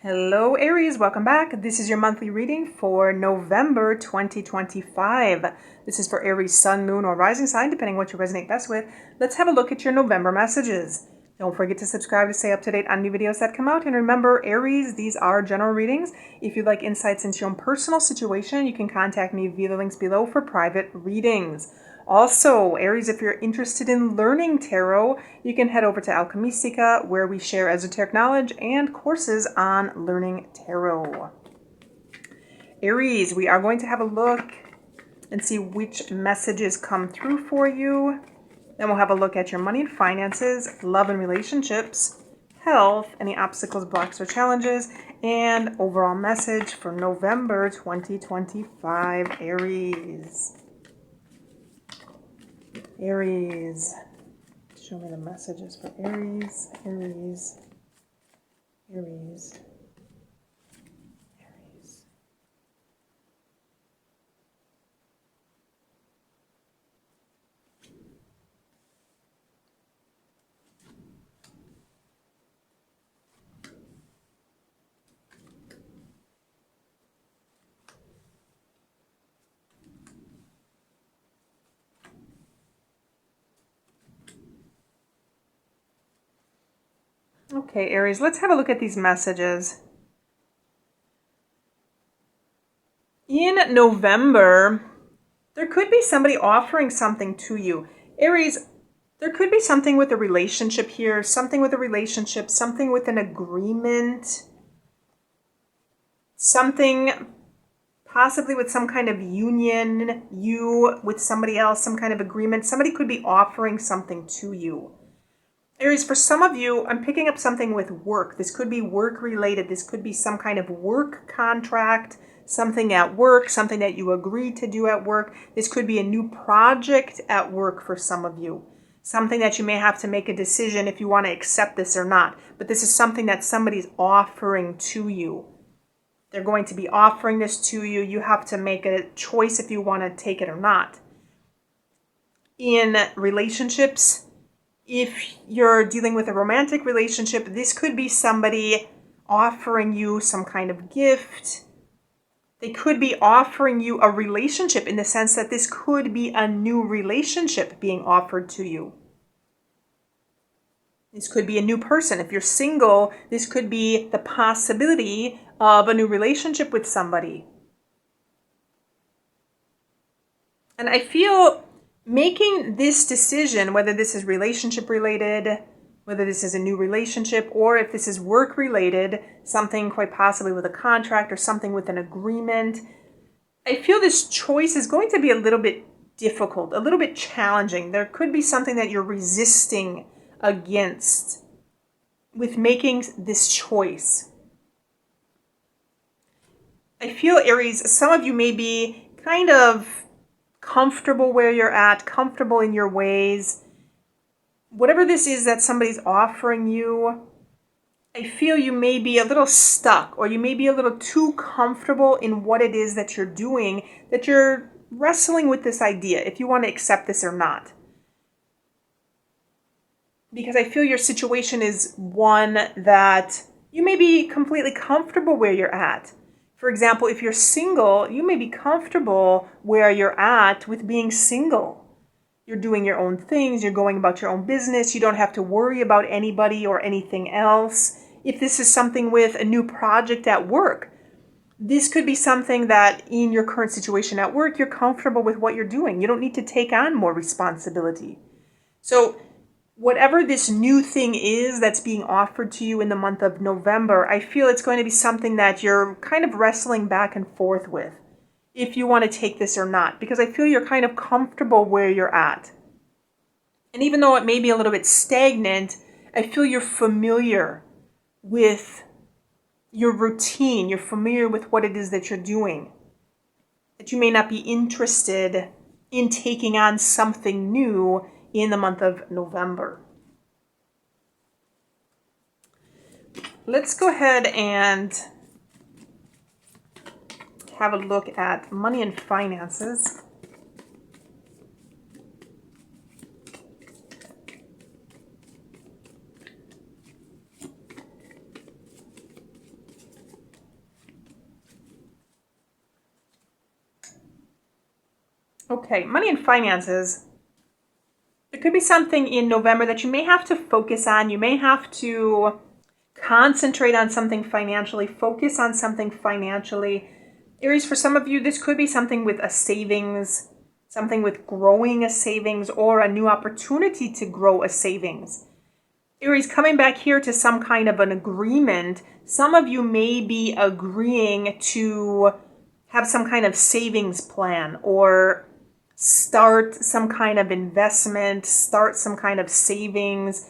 Hello Aries, welcome back. This is your monthly reading for November 2025. This is for Aries, Sun, Moon, or Rising sign, depending what you resonate best with. Let's have a look at your November messages. Don't forget to subscribe to stay up to date on new videos that come out. And remember, Aries, these are general readings. If you'd like insights into your own personal situation, you can contact me via the links below for private readings. Also, Aries, if you're interested in learning tarot, you can head over to Alkemystica, where we share esoteric knowledge and courses on learning tarot. Aries, we are going to have a look and see which messages come through for you. Then we'll have a look at your money and finances, love and relationships, health, any obstacles, blocks, or challenges, and overall message for November 2025, Aries. Aries, show me the messages for Aries, Aries, Aries, Aries. Okay, Aries, let's have a look at these messages. In November, there could be somebody offering something to you. Aries, there could be something with a relationship here, something with a relationship, something with an agreement, something possibly with some kind of union, you with somebody else, some kind of agreement. Somebody could be offering something to you. Aries, for some of you, I'm picking up something with work. This could be work related. This could be some kind of work contract, something at work, something that you agreed to do at work. This could be a new project at work for some of you. Something that you may have to make a decision if you want to accept this or not. But this is something that somebody's offering to you. They're going to be offering this to you. You have to make a choice if you want to take it or not. In relationships, if you're dealing with a romantic relationship, this could be somebody offering you some kind of gift. They could be offering you a relationship in the sense that this could be a new relationship being offered to you. This could be a new person. If you're single, this could be the possibility of a new relationship with somebody. And I feel making this decision, whether this is relationship related, whether this is a new relationship, or if this is work related, something quite possibly with a contract or something with an agreement, I feel this choice is going to be a little bit difficult, a little bit challenging. There could be something that you're resisting against with making this choice. I feel, Aries, some of you may be kind of comfortable where you're at, comfortable in your ways. Whatever this is that somebody's offering you, I feel you may be a little stuck, or you may be a little too comfortable in what it is that you're doing, that you're wrestling with this idea, if you want to accept this or not. Because I feel your situation is one that you may be completely comfortable where you're at. For example, if you're single, you may be comfortable where you're at with being single. You're doing your own things, you're going about your own business, you don't have to worry about anybody or anything else. If this is something with a new project at work, this could be something that in your current situation at work, you're comfortable with what you're doing. You don't need to take on more responsibility. So whatever this new thing is that's being offered to you in the month of November, I feel it's going to be something that you're kind of wrestling back and forth with, if you want to take this or not, because I feel you're kind of comfortable where you're at. And even though it may be a little bit stagnant, I feel you're familiar with your routine. You're familiar with what it is that you're doing. That you may not be interested in taking on something new in the month of November. Let's go ahead and have a look at money and finances. Okay, money and finances. There could be something in November that you may have to focus on. You may have to concentrate on something financially, focus on something financially. Aries, for some of you, this could be something with a savings, something with growing a savings, or a new opportunity to grow a savings. Aries, coming back here to some kind of an agreement, some of you may be agreeing to have some kind of savings plan or start some kind of investment, start some kind of savings.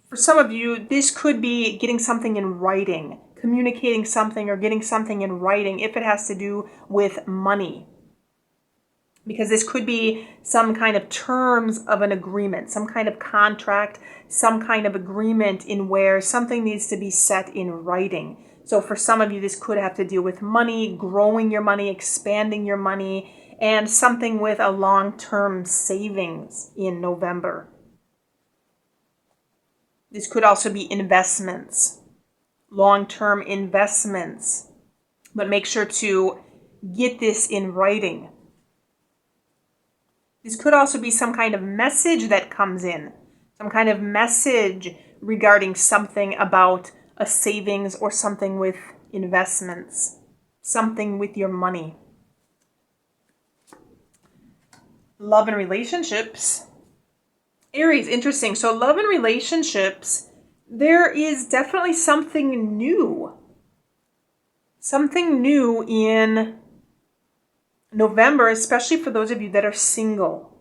For some of you, this could be getting something in writing, communicating something or getting something in writing if it has to do with money. Because this could be some kind of terms of an agreement, some kind of contract, some kind of agreement in where something needs to be set in writing. So for some of you, this could have to deal with money, growing your money, expanding your money, and something with a long-term savings in November. This could also be investments, long-term investments, but make sure to get this in writing. This could also be some kind of message that comes in, some kind of message regarding something about a savings or something with investments, something with your money. Love and relationships. Aries, interesting. So love and relationships, there is definitely something new. Something new in November, especially for those of you that are single.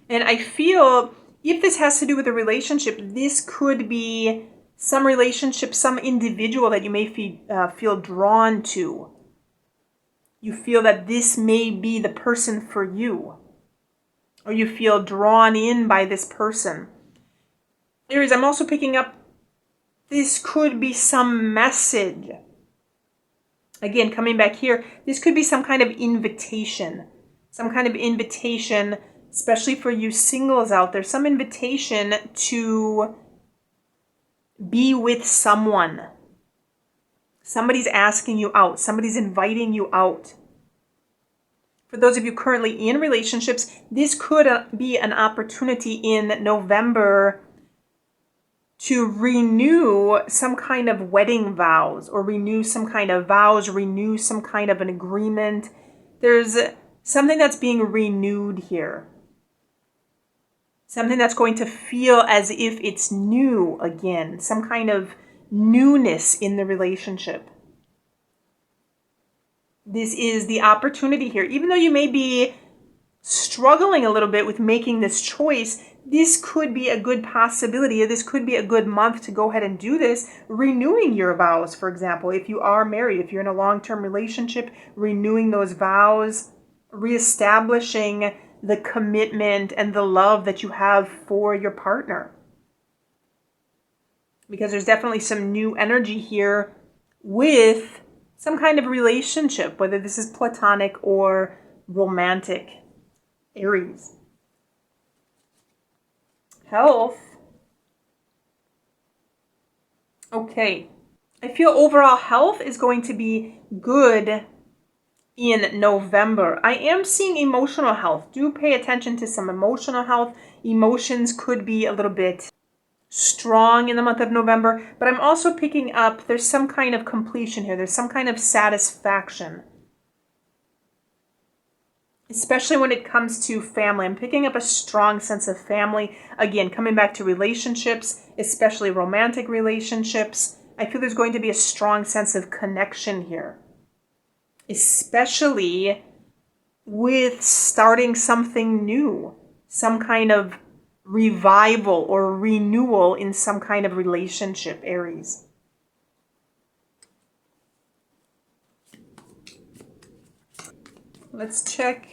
And I feel if this has to do with a relationship, this could be some relationship, some individual that you may feel drawn to. You feel that this may be the person for you, or you feel drawn in by this person. Aries, I'm also picking up this could be some message. Again, coming back here, this could be some kind of invitation. Some kind of invitation, especially for you singles out there, some invitation to be with someone. Somebody's asking you out. Somebody's inviting you out. For those of you currently in relationships, this could be an opportunity in November to renew some kind of wedding vows or renew some kind of vows, renew some kind of an agreement. There's something that's being renewed here. Something that's going to feel as if it's new again. Some kind of newness in the relationship. This is the opportunity here. Even though you may be struggling a little bit with making this choice, this could be a good possibility. This could be a good month to go ahead and do this. Renewing your vows, for example, if you are married, if you're in a long-term relationship, renewing those vows, reestablishing the commitment and the love that you have for your partner. Because there's definitely some new energy here with some kind of relationship, whether this is platonic or romantic. Aries. Health. Okay. I feel overall health is going to be good in November. I am seeing emotional health. Do pay attention to some emotional health. Emotions could be a little bit strong in the month of November, but I'm also picking up there's some kind of completion here. There's some kind of satisfaction. Especially when it comes to family. I'm picking up a strong sense of family. Again, coming back to relationships, especially romantic relationships. I feel there's going to be a strong sense of connection here. Especially with starting something new. Some kind of revival or renewal in some kind of relationship, Aries. Let's check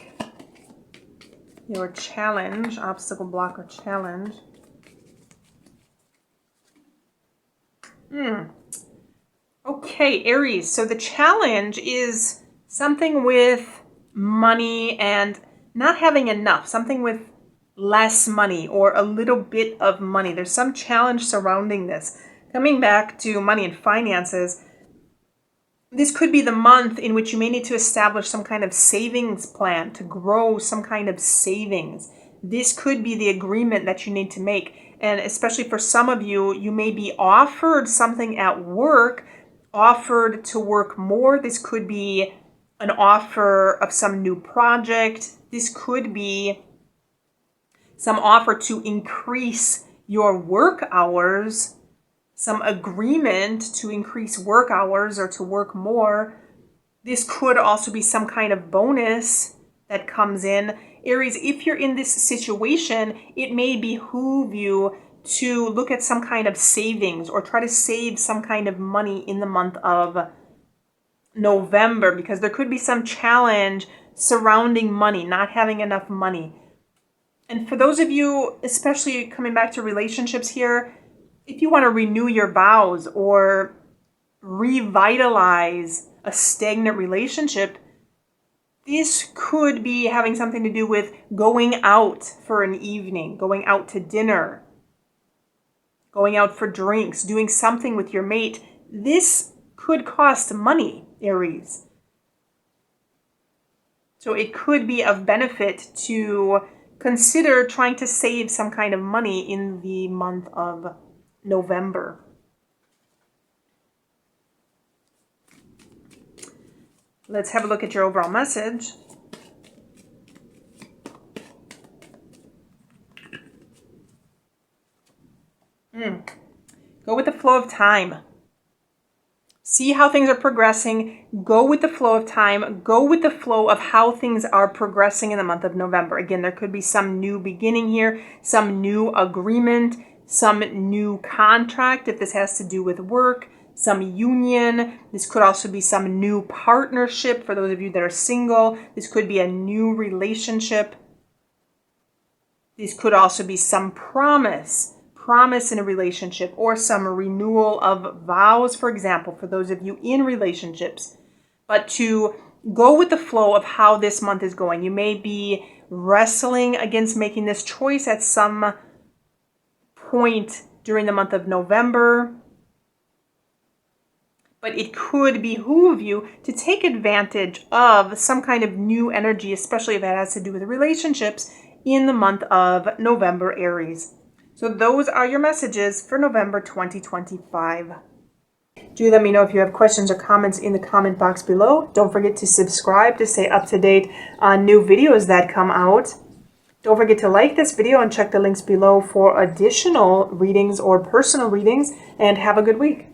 your challenge, obstacle block or challenge. Okay, Aries. So the challenge is something with money and not having enough, something with less money or a little bit of money. There's some challenge surrounding this. Coming back to money and finances, This could be the month in which you may need to establish some kind of savings plan to grow some kind of savings. This could be the agreement that you need to make. And especially for some of you, you may be offered something at work, offered to work more. This could be an offer of some new project. This could be some offer to increase your work hours, some agreement to increase work hours or to work more. This could also be some kind of bonus that comes in. Aries, if you're in this situation, it may behoove you to look at some kind of savings or try to save some kind of money in the month of November, because there could be some challenge surrounding money, not having enough money. And for those of you, especially coming back to relationships here, if you want to renew your vows or revitalize a stagnant relationship, this could be having something to do with going out for an evening, going out to dinner, going out for drinks, doing something with your mate. This could cost money, Aries. So it could be of benefit to consider trying to save some kind of money in the month of November. Let's have a look at your overall message. Go with the flow of time. See how things are progressing. Go with the flow of time. Go with the flow of how things are progressing in the month of November. Again, there could be some new beginning here, some new agreement, some new contract if this has to do with work, some union. This could also be some new partnership for those of you that are single. This could be a new relationship. This could also be some promise in a relationship, or some renewal of vows, for example, for those of you in relationships. But to go with the flow of how this month is going. You may be wrestling against making this choice at some point during the month of November, but it could behoove you to take advantage of some kind of new energy, especially if it has to do with relationships, in the month of November, Aries. So those are your messages for November 2025. Do let me know if you have questions or comments in the comment box below. Don't forget to subscribe to stay up to date on new videos that come out. Don't forget to like this video and check the links below for additional readings or personal readings, and have a good week.